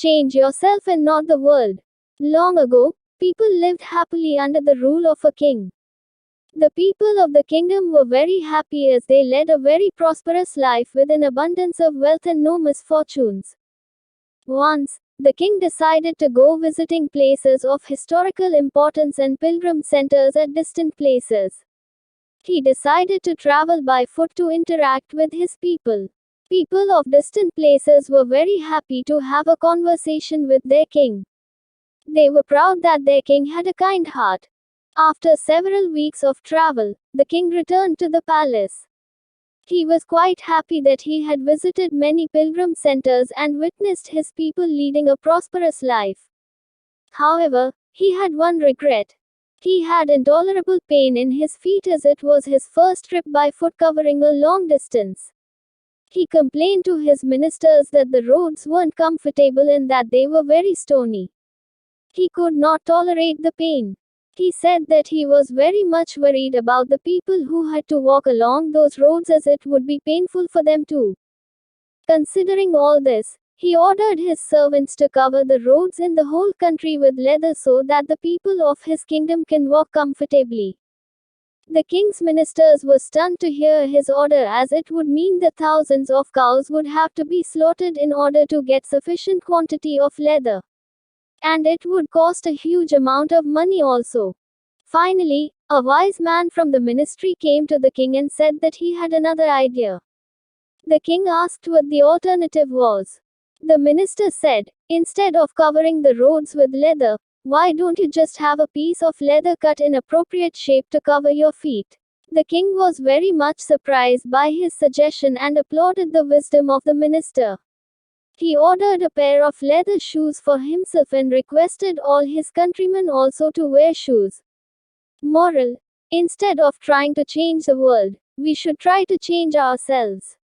Change yourself and not the world. Long ago, people lived happily under the rule of a king. The people of the kingdom were very happy as they led a very prosperous life with an abundance of wealth and no misfortunes. Once, the king decided to go visiting places of historical importance and pilgrim centers at distant places. He decided to travel by foot to interact with his people. People of distant places were very happy to have a conversation with their king. They were proud that their king had a kind heart. After several weeks of travel, the king returned to the palace. He was quite happy that he had visited many pilgrim centers and witnessed his people leading a prosperous life. However, he had one regret. He had intolerable pain in his feet as it was his first trip by foot covering a long distance. He complained to his ministers that the roads weren't comfortable and that they were very stony. He could not tolerate the pain. He said that he was very much worried about the people who had to walk along those roads as it would be painful for them too. Considering all this, he ordered his servants to cover the roads in the whole country with leather so that the people of his kingdom can walk comfortably. The king's ministers were stunned to hear his order as it would mean that thousands of cows would have to be slaughtered in order to get sufficient quantity of leather. And it would cost a huge amount of money also. Finally, a wise man from the ministry came to the king and said that he had another idea. The king asked what the alternative was. The minister said, instead of covering the roads with leather, why don't you just have a piece of leather cut in appropriate shape to cover your feet? The king was very much surprised by his suggestion and applauded the wisdom of the minister. He ordered a pair of leather shoes for himself and requested all his countrymen also to wear shoes. Moral: instead of trying to change the world, we should try to change ourselves.